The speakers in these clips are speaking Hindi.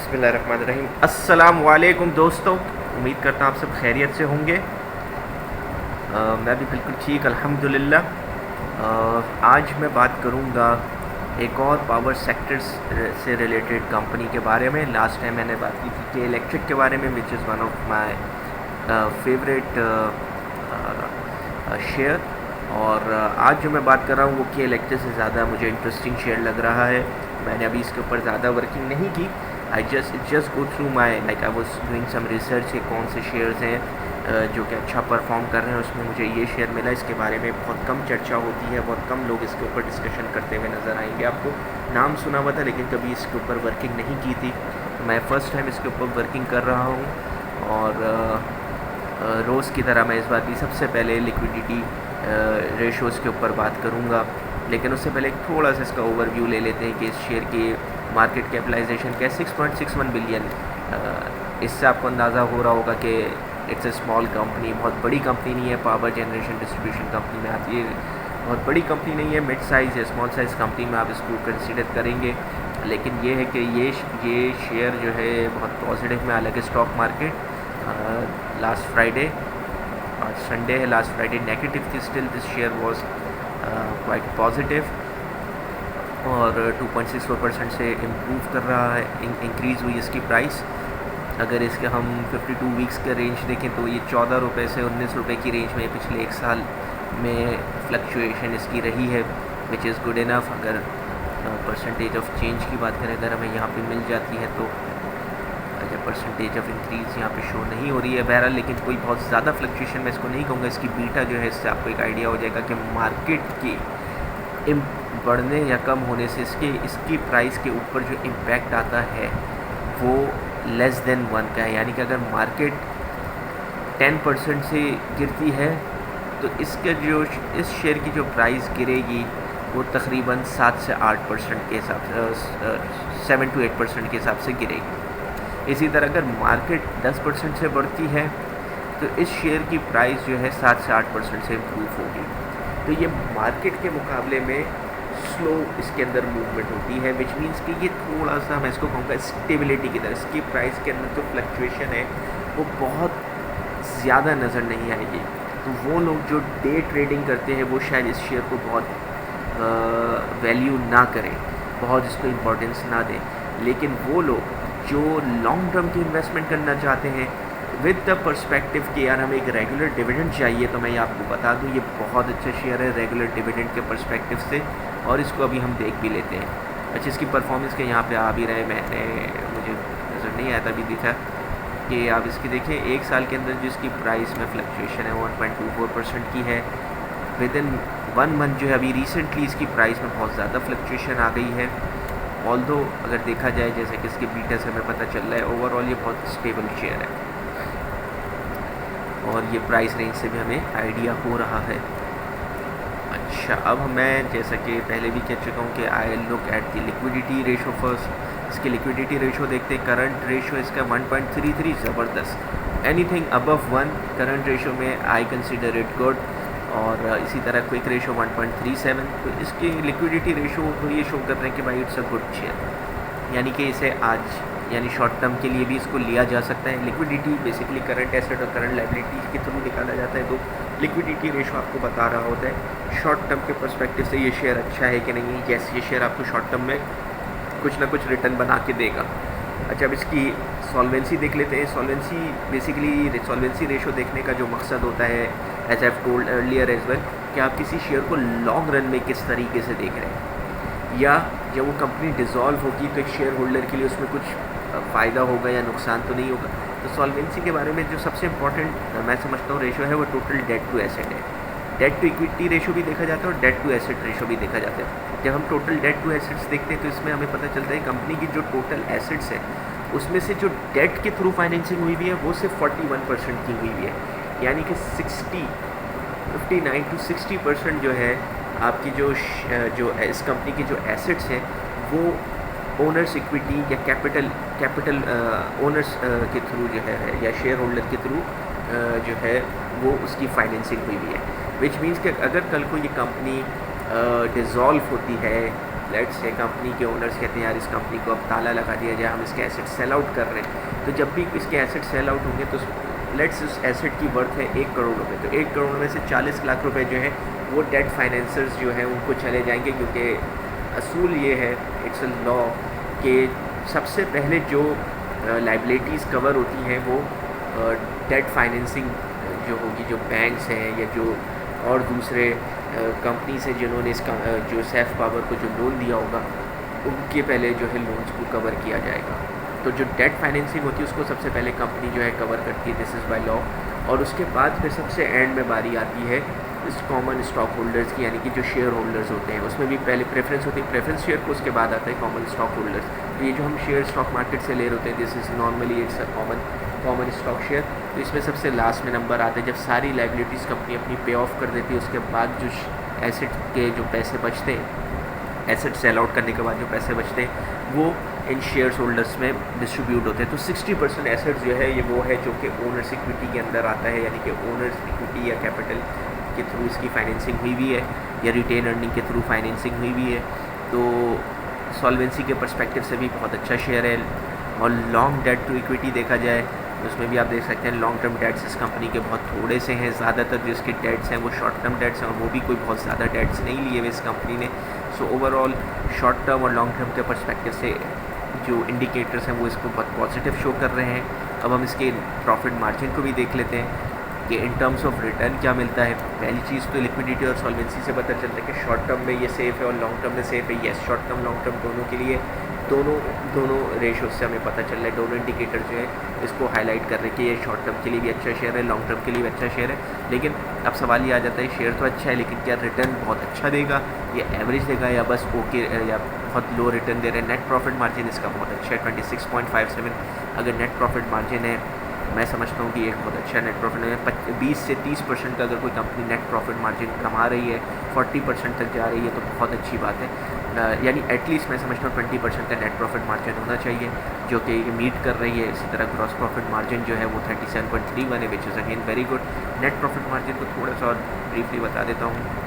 बिस्मिल्लाहिर्रहमानिर्रहीम। अस्सलाम वालेकुम दोस्तों, उम्मीद करता हूँ आप सब खैरियत से होंगे। मैं भी बिल्कुल ठीक अल्हम्दुलिल्लाह। आज मैं बात करूँगा एक और पावर सेक्टर्स से रिलेटेड कंपनी के बारे में। लास्ट टाइम मैंने बात की थी के इलेक्ट्रिक के बारे में, which is one of my favourite share. और आज जो मैं बात कर रहा हूँ वो के इलेक्ट्रिक से ज़्यादा मुझे इंटरेस्टिंग शेयर लग रहा है। मैंने अभी इसके ऊपर ज़्यादा वर्किंग नहीं की। I just go through my like I was doing some research कि कौन से शेयर्स हैं जो कि अच्छा परफॉर्म कर रहे हैं। उसमें मुझे ये शेयर मिला। इसके बारे में बहुत कम चर्चा होती है, बहुत कम लोग इसके ऊपर डिस्कशन करते हुए नज़र आएंगे। आपको नाम सुना हुआ था लेकिन कभी इसके ऊपर वर्किंग नहीं की थी। तो मैं फ़र्स्ट टाइम इसके ऊपर वर्किंग कर रहा हूँ। और रोज़ की तरह मैं इस बार भी सबसे पहले लिक्विडिटी रेशोज़ के ऊपर बात करूँगा। लेकिन उससे पहले थोड़ा सा इसका ओवरव्यू ले लेते हैं कि इस शेयर की मार्केट कैपिटलाइजेशन क्या है। 6.61 बिलियन। इससे आपको अंदाज़ा हो रहा होगा कि इट्स ए स्मॉल कंपनी, बहुत बड़ी कंपनी नहीं है। पावर जनरेशन डिस्ट्रीब्यूशन कंपनी में आती है, बहुत बड़ी कंपनी नहीं है, मिड साइज़ या स्मॉल साइज़ कंपनी में आप इसको कंसिडर करेंगे। लेकिन ये है कि ये शेयर जो है बहुत पॉजिटिव में, हालांकि स्टॉक मार्केट लास्ट फ्राइडे, आज संडे है, लास्ट फ्राइडे नेगेटिव थी, still this share was quite positive और 2.64% से इम्प्रूव कर रहा है, इंक्रीज़ हुई इसकी प्राइस। अगर इसके हम 52 वीक्स के रेंज देखें तो ये 14 रुपये से 19 रुपये की रेंज में पिछले एक साल में फ्लक्चुएशन इसकी रही है, विच इज़ गुड इनफ। अगर परसेंटेज ऑफ चेंज की बात करें, अगर हमें यहाँ पे मिल जाती है तो जब परसेंटेज ऑफ इंक्रीज़ यहाँ पे शो नहीं हो रही है बहरहाल, लेकिन कोई बहुत ज़्यादा फ्लक्चुएशन मैं इसको नहीं कहूँगा। इसकी बीटा जो है, इससे आपको एक आइडिया हो जाएगा कि मार्केट के बढ़ने या कम होने से इसकी प्राइस के ऊपर जो इम्पैक्ट आता है वो लेस देन 1 का है। यानी कि अगर मार्केट 10% से गिरती है तो इसके जो इस शेयर की जो प्राइस गिरेगी वो तकरीबन 7 से 8% के हिसाब से 7 to 8% के हिसाब से गिरेगी। इसी तरह अगर मार्केट 10% से बढ़ती है तो इस शेयर की प्राइस जो है 7 से 8% से इम्प्रूव होगी। तो ये मार्केट के मुकाबले में स्लो इसके अंदर मूवमेंट होती है, विच मीन्स कि ये थोड़ा सा मैं इसको कहूँगा स्टेबिलिटी की तरह। इसकी प्राइस के अंदर जो फ्लक्चुएशन है वो बहुत ज़्यादा नज़र नहीं आएगी। तो वो लोग जो डे ट्रेडिंग करते हैं वो शायद इस शेयर को बहुत वैल्यू ना करें, बहुत इसको इम्पोर्टेंस ना दें। लेकिन वो लोग जो लॉन्ग टर्म की इन्वेस्टमेंट करना चाहते हैं विद द पर्सपेक्टिव कि यार हमें एक रेगुलर डिविडेंड चाहिए, तो मैं ये आपको बता दूं ये बहुत अच्छा शेयर है रेगुलर डिविडेंड के पर्सपेक्टिव से। और इसको अभी हम देख भी लेते हैं। अच्छा, इसकी परफॉर्मेंस के यहाँ पे आ भी रहे, मुझे नज़र नहीं आया था, अभी दिखा कि आप इसकी देखें एक साल के अंदर जो इसकी प्राइस में फ्लक्चुएशन है 1.24% की है। विद इन 1 मंथ जो है अभी रिसेंटली इसकी प्राइस में बहुत ज़्यादा फ्लक्चुएशन आ गई है। ऑल्दो अगर देखा जाए जैसे कि इसके बीटा से हमें पता चल रहा है ओवरऑल ये बहुत स्टेबल शेयर है और ये प्राइस रेंज से भी हमें आइडिया हो रहा है। अच्छा, अब मैं जैसा कि पहले भी कह चुका हूँ कि I look at the liquidity ratio first. इसकी लिक्विडिटी रेशो देखते हैं। करंट रेशो इसका 1.33, ज़बरदस्त। एनीथिंग अबव 1 करंट रेशो में आई कंसिडर इट गुड। और इसी तरह क्विक रेशो 1.37। तो इसकी लिक्विडिटी रेशो तो ये शो कर रहे हैं कि भाई इट्स अ गुड शेयर, यानी कि इसे आज यानी शॉर्ट टर्म के लिए भी इसको लिया जा सकता है। लिक्विडिटी बेसिकली करंट एसेट और करंट लायबिलिटी के थ्रू निकाला जाता है, तो लिक्विडिटी रेशो आपको बता रहा होता है शॉर्ट टर्म के पर्सपेक्टिव से ये शेयर अच्छा है कि नहीं। जैसे ये शेयर आपको शॉर्ट टर्म में कुछ ना कुछ रिटर्न बना के देगा। अच्छा, अब इसकी सॉल्वेंसी देख लेते हैं। सॉल्वेंसी बेसिकली सॉल्वेंसी रेशो देखने का जो मकसद होता है, as I have told earlier as well, कि आप किसी शेयर को लॉन्ग रन में किस तरीके से देख रहे हैं, या जब वो कंपनी डिज़ोल्व होगी तो एक शेयर होल्डर के लिए उसमें कुछ फ़ायदा होगा या नुकसान तो नहीं होगा। तो सॉल्वेंसी के बारे में जो सबसे इंपॉर्टेंट मैं समझता हूँ रेशो है वो टोटल डेट टू एसेट है। डेट टू इक्विटी रेशो भी देखा जाता है और डेट टू एसेट रेशो भी देखा जाता है। जब हम टोटल डेट टू एसेट्स देखते हैं तो इसमें हमें पता चलता है कंपनी की जो टोटल एसेट्स है उसमें से जो डेट के थ्रू फाइनेंसिंग हुई हुई है वो सिर्फ 41% की हुई हुई है। यानी कि 59 to 60% जो है आपकी जो इस कंपनी की जो एसेट्स हैं वो ओनर्स इक्विटी या कैपिटल ओनर्स के थ्रू जो है या शेयर होल्डर के थ्रू जो है वो उसकी फाइनेंसिंग हुई हुई है। विच मीन्स कि अगर कल को ये कंपनी डिज़ोल्व होती है लेट्स से कंपनी के ओनर्स कहते हैं यार इस कंपनी को अब ताला लगा दिया जाए, हम इसके एसेट सेल आउट कर रहे हैं, तो जब भी इसके एसेट सेल आउट होंगे तो लेट्स उस एसेट की वर्थ है 1 करोड़ रुपये, तो 1 करोड़ में से 40 लाख रुपए जो है वो डेट फाइनेंसर्स जो है उनको चले जाएंगे, क्योंकि असूल ये है, इट्स अ लॉ, कि सबसे पहले जो लाइबिलिटीज़ कवर होती हैं वो डेट फाइनेंसिंग जो होगी, जो बैंक्स हैं या जो और दूसरे कंपनी से जिन्होंने इसका जो सैफ पावर को जो लोन दिया होगा उनके पहले जो है लोन्स को कवर किया जाएगा। तो जो डेट फाइनेंसिंग होती है उसको सबसे पहले कंपनी जो है कवर करती है, दिस इज़ बाय लॉ। और उसके बाद फिर सबसे एंड में बारी आती है इस कॉमन स्टॉक होल्डर्स की, यानी कि जो शेयर होल्डर्स होते हैं उसमें भी पहले प्रेफरेंस होती है, प्रेफरेंस शेयर को, उसके बाद आता है कॉमन स्टॉक होल्डर्स। तो ये जो हम शेयर स्टॉक मार्केट से ले रहे होते हैं, this is normally it's a common stock share. तो इसमें सबसे लास्ट में नंबर आता है जब सारी लाइबिलिटीज़ कंपनी अपनी पे ऑफ कर देती है, उसके बाद जो एसेट के जो पैसे बचते हैं, एसेट सेल आउट करने के बाद जो पैसे बचते हैं वो इन शेयर्स होल्डर्स में डिस्ट्रीब्यूट होते हैं। तो 60% एसेट जो है ये वो है जो कि ओनर्स इक्विटी के अंदर आता है, यानी कि ओनर्स इक्विटी या कैपिटल के थ्रू इसकी फाइनेंसिंग हुई हुई है या रिटेन अर्निंग के थ्रू फाइनेंसिंग हुई हुई है। तो सॉल्वेंसी के पर्सपेक्टिव से भी बहुत अच्छा शेयर है। और लॉन्ग डेट टू इक्विटी देखा जाए तो उसमें भी आप देख सकते हैं लॉन्ग टर्म डेट्स इस कंपनी के बहुत थोड़े से हैं, ज़्यादातर जो इसके डेट्स हैं वो शॉर्ट टर्म डेट्स हैं और वो भी कोई बहुत ज़्यादा डेट्स नहीं लिए हुए इस कंपनी ने। सो ओवरऑल शॉर्ट टर्म और लॉन्ग टर्म के पर्सपेक्टिव से जो इंडिकेटर्स हैं वो इसको बहुत पॉजिटिव शो कर रहे हैं। अब हम इसके प्रॉफिट मार्जिन को भी देख लेते हैं कि इन टर्म्स ऑफ रिटर्न क्या मिलता है। पहली चीज़ तो लिक्विडिटी और सॉल्वेंसी से पता चलता है कि शॉर्ट टर्म में ये सेफ़ है और लॉन्ग टर्म में सेफ़ है। Yes, short term long term दोनों के लिए दोनों रेशो से हमें पता चल रहा है, दोनों इंडिकेटर जो है इसको हाईलाइट कर रहे हैं कि ये शॉर्ट टर्म के लिए भी अच्छा शेयर है, लॉन्ग टर्म के लिए भी अच्छा शेयर है। लेकिन अब सवाल ये आ जाता है शेयर तो अच्छा है लेकिन क्या रिटर्न बहुत अच्छा देगा या एवरेज देगा या बस ओके या बहुत लो रिटर्न दे रहे हैं। नेट प्रॉफिट मार्जिन इसका बहुत अच्छा है 26.57। अगर नेट प्रॉफिट मार्जिन है, मैं समझता हूँ कि एक बहुत अच्छा नेट प्रॉफिट है। 20 से 30% का अगर कोई कंपनी नेट प्रॉफिट मार्जिन कमा रही है, 40% तक जा रही है तो बहुत अच्छी बात है। यानी एटलीस्ट मैं समझता हूँ 20% का नेट प्रॉफिट मार्जिन होना चाहिए जो कि मीट कर रही है। इसी तरह ग्रॉस प्रॉफिट मार्जिन जो है वो 37.31 है, which is again very good. Net profit margin को थोड़ा सा और ब्रीफली बता देता हूँ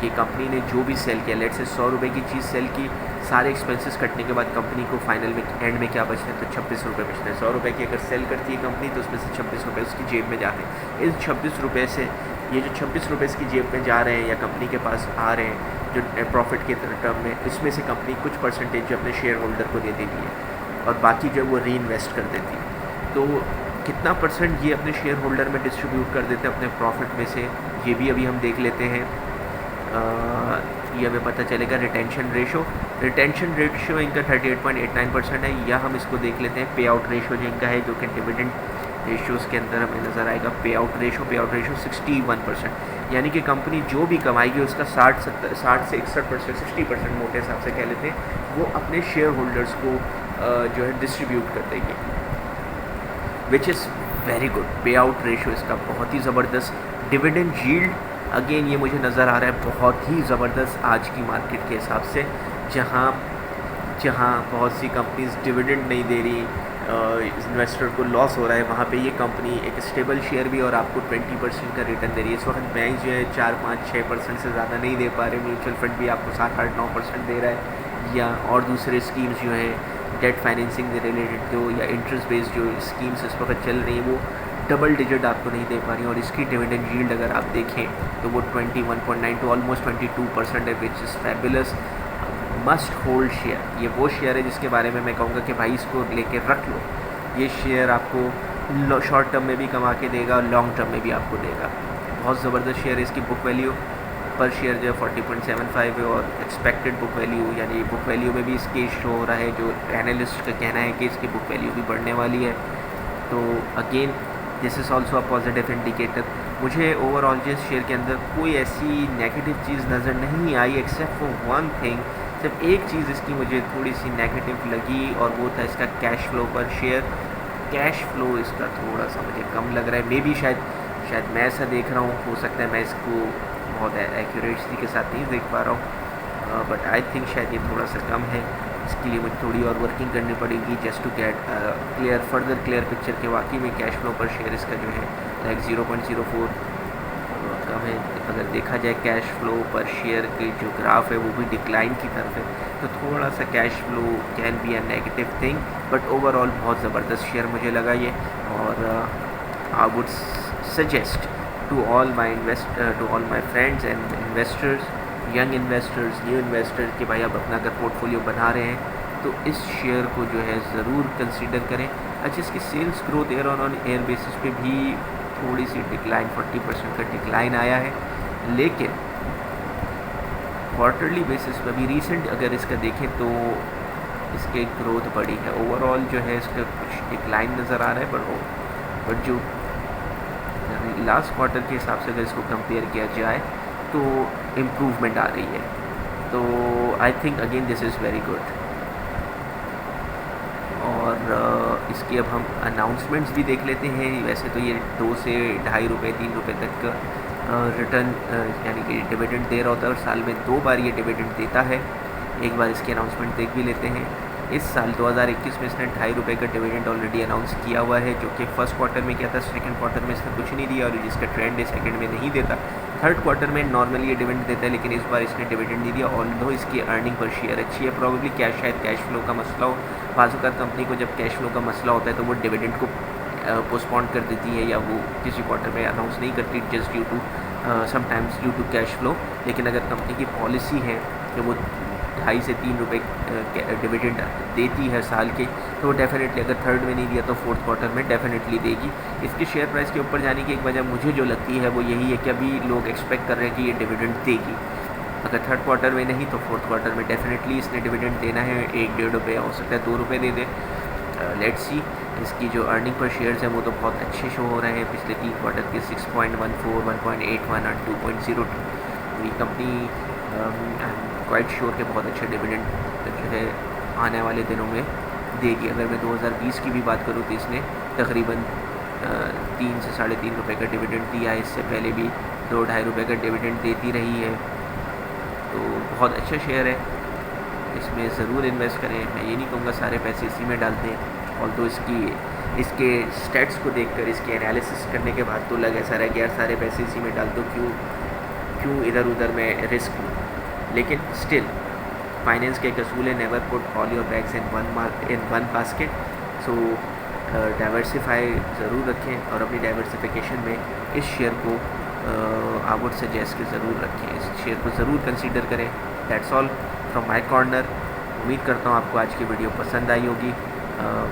कि कंपनी ने जो भी सेल किया, लेट से 100 रुपये की चीज़ सेल की, सारे एक्सपेंसेस कटने के बाद कंपनी को फाइनल में एंड में क्या बचते हैं तो 26 रुपये बचते हैं। 100 रुपये की अगर सेल करती है कंपनी तो उसमें से 26 रुपये उसकी जेब में जाते हैं। इस 26 रुपये से ये जो 26 रुपये इसकी जेब में जा रहे हैं या कंपनी के पास आ रहे हैं जो प्रॉफिट के टर्म में, इसमें से कंपनी कुछ परसेंटेज जो अपने शेयर होल्डर को दे देती है और बाकी जो वो री इन्वेस्ट कर देती है। तो कितना परसेंट ये अपने शेयर होल्डर में डिस्ट्रीब्यूट कर देते हैं अपने प्रॉफिट में से, ये भी अभी हम देख लेते हैं। ये हमें पता चलेगा रिटेंशन रेशो इनका 38.89% है। या हम इसको देख लेते हैं पे आउट रेशो जो इनका है, जो कि डिविडेंड रेशोज़ के अंदर हमें नज़र आएगा। पे आउट रेशो 61%, यानी कि कंपनी जो भी कमाएगी उसका 60 से 61%, 60% मोटे हिसाब से कह लेते हैं, वो अपने शेयर होल्डर्स को जो है डिस्ट्रीब्यूट कर देगी, विच इज़ वेरी गुड। पे आउट रेशो इसका बहुत ही ज़बरदस्त। डिविडेंड यील्ड अगेन ये मुझे नज़र आ रहा है बहुत ही ज़बरदस्त आज की मार्केट के हिसाब से, जहाँ बहुत सी कंपनीज डिविडेंड नहीं दे रही, इन्वेस्टर को लॉस हो रहा है, वहाँ पे ये कंपनी एक स्टेबल शेयर भी और आपको 20% का रिटर्न दे रही है। इस वक्त बैंक जो है 4-5-6% से ज़्यादा नहीं दे पा रहे, म्यूचुअल फंड भी आपको 7-8-9% दे रहा है, या और दूसरे स्कीम्स जो हैं डेट फाइनेंसिंग से रिलेटेड जो या इंटरेस्ट बेस्ड जो स्कीम्स इस वक्त चल रही हैं वो डबल डिजिट आपको नहीं दे पा रही। और इसकी डिविडेंड यील्ड अगर आप देखें तो वो 21.9 टू ऑलमोस्ट 22% है, which is fabulous. Must hold share, ये वो शेयर है जिसके बारे में मैं कहूँगा कि भाई इसको लेके रख लो। ये शेयर आपको शॉर्ट टर्म में भी कमा के देगा और लॉन्ग टर्म में भी आपको देगा। बहुत ज़बरदस्त शेयर है। इसकी बुक वैल्यू पर शेयर जो है 40.75 है और एक्सपेक्टेड बुक वैल्यू यानी बुक वैल्यू में भी इसके शो हो रहा है, जो एनालिस्ट का कहना है कि इसकी बुक वैल्यू भी बढ़ने वाली है। तो again this is also a positive indicator. मुझे ओवरऑल जिस शेयर के अंदर कोई ऐसी नेगेटिव चीज़ नज़र नहीं I except for one thing, सिर्फ एक चीज़ इसकी मुझे थोड़ी सी नेगेटिव लगी और वो था इसका कैश फ्लो पर शेयर। कैश फ्लो इसका थोड़ा सा मुझे कम लग रहा है। मे बी शायद मैं ऐसा देख रहा हूँ, हो सकता है मैं इसको बहुत एक्यूरेसी के साथ नहीं देख पा रहा हूँ, बट आई थिंक शायद ये थोड़ा सा कम है। इसके लिए मुझे थोड़ी और वर्किंग करनी पड़ेगी just to get further clear picture के वाकई में कैश फ्लो पर शेयर इसका जो है लाइक 0.04 कम में अगर देखा जाए कैश फ्लो पर शेयर की जो ग्राफ है वो भी डिक्लाइन की तरफ है, तो थोड़ा सा cash flow can be a negative thing, but overall बहुत ज़बरदस्त शेयर मुझे लगा ये। और I would suggest to all my friends and investors, young investors, new investors, कि भाई आप अपना अगर पोर्टफोलियो बना रहे हैं तो इस शेयर को जो है ज़रूर कंसीडर करें। अच्छा, इसकी sales growth year on year basis पे भी थोड़ी सी डिक्लाइन, 40% का डिक्लाइन आया है, लेकिन क्वार्टरली बेसिस पे भी रीसेंट अगर इसका देखें तो इसके ग्रोथ बड़ी है। ओवरऑल जो है इसका कुछ डिक्लाइन नज़र आ रहा है, बट जो लास्ट क्वार्टर के हिसाब से अगर इसको कंपेयर किया जाए तो इम्प्रूवमेंट आ रही है। तो I think again this is very good. और इसकी अब हम अनाउंसमेंट्स भी देख लेते हैं। वैसे तो ये 2 से ₹2.5 ₹3 तक रिटर्न यानी कि डिविडेंड दे रहा होता है, और साल में 2 बार ये डिविडेंड देता है। एक बार इसकी अनाउंसमेंट देख भी लेते हैं। इस साल 2021 में इसने ₹2.5 का डिविडेंड ऑलरेडी अनाउंस किया हुआ है, जो कि फर्स्ट क्वार्टर में किया था। सेकंड क्वार्टर में इसने कुछ नहीं दिया, और जिसका ट्रेंड है सेकंड में नहीं देता। थर्ड क्वार्टर में नॉर्मली ये डिविडेंड देता है, लेकिन इस बार इसने डिविडेंड नहीं दिया। ऑल्दो इसकी अर्निंग पर शेयर अच्छी है, प्रॉब्ली शायद कैश फ्लो का मसला हो। बाज़ कंपनी को जब कैश फ्लो का मसला होता है तो वो डिविडेंड को पोस्टपोन कर देती है, या वो किसी क्वार्टर में अनाउंस नहीं करती, just due to sometimes due to cash flow. लेकिन अगर कंपनी की पॉलिसी है कि वो ₹2.5 से ₹3 डिविडेंड देती है साल के, तो वो डेफिनेटली अगर थर्ड में नहीं दिया तो फोर्थ क्वार्टर में डेफिनेटली देगी। इसके शेयर प्राइस के ऊपर जाने की एक वजह मुझे जो लगती है वो यही है कि अभी लोग एक्सपेक्ट कर रहे हैं कि ये डिविडेंड देगी। अगर थर्ड क्वार्टर में नहीं तो फोर्थ क्वार्टर में डेफिनेटली इसने डिविडेंड देना है। ₹1-1.5 हो सकता है ₹2 दे दे, लेट्स सी। इसकी जो अर्निंग पर शेयर्स हैं वो तो बहुत अच्छे शो हो रहे हैं पिछले 3 क्वार्टर के, 6.14, 1.81 और 2.02। ये company I am quite sure कि बहुत अच्छा डिविडेंड जो है आने वाले दिनों में देगी। अगर मैं 2020 की भी बात करूँ तो इसने तकरीबन 3 से ₹3.5 का डिविडेंड दिया है। इससे पहले भी ₹2-2.5 का डिविडेंड देती रही है, तो बहुत अच्छा शेयर है, इसमें ज़रूर इन्वेस्ट करें। मैं ये नहीं कहूँगा सारे पैसे इसी में डालते हैं, और तो इसके स्टैट्स को देखकर, इसके एनालिसिस करने के बाद तो लग ऐसा रहा कि यार सारे पैसे इसी में डाल दो, क्यों इधर उधर में रिस्क लूँ। लेकिन स्टिल फाइनेंस के एक असूल है, never put all your bags in one basket. So diversify ज़रूर रखें, और अपनी डाइवर्सिफिकेशन में इस शेयर को आई वुड सजेस्ट कि ज़रूर रखें, इस शेयर को ज़रूर कंसीडर करें। That's all from my corner. उम्मीद करता हूँ आपको आज की वीडियो पसंद आई होगी।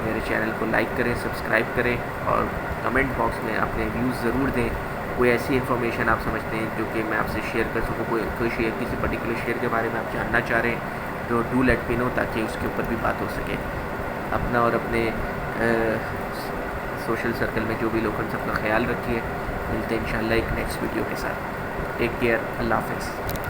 मेरे चैनल को लाइक करें, सब्सक्राइब करें, और कमेंट बॉक्स में अपने व्यूज़ ज़रूर दें। कोई ऐसी इन्फॉर्मेशन आप समझते हैं जो कि मैं आपसे शेयर कर सकूँ, कोई शेयर, किसी पर्टिकुलर शेयर के बारे में आप जानना चाह रहे हैं, तो डू लेट मी नो, ताकि उसके ऊपर भी बात हो सके। अपना और अपने सोशल सर्कल में जो भी लोग हैं सबका ख्याल रखिए। मिलते हैं इंशाल्लाह एक नेक्स्ट वीडियो के साथ। टेक केयर, अल्लाह हाफ़िज़।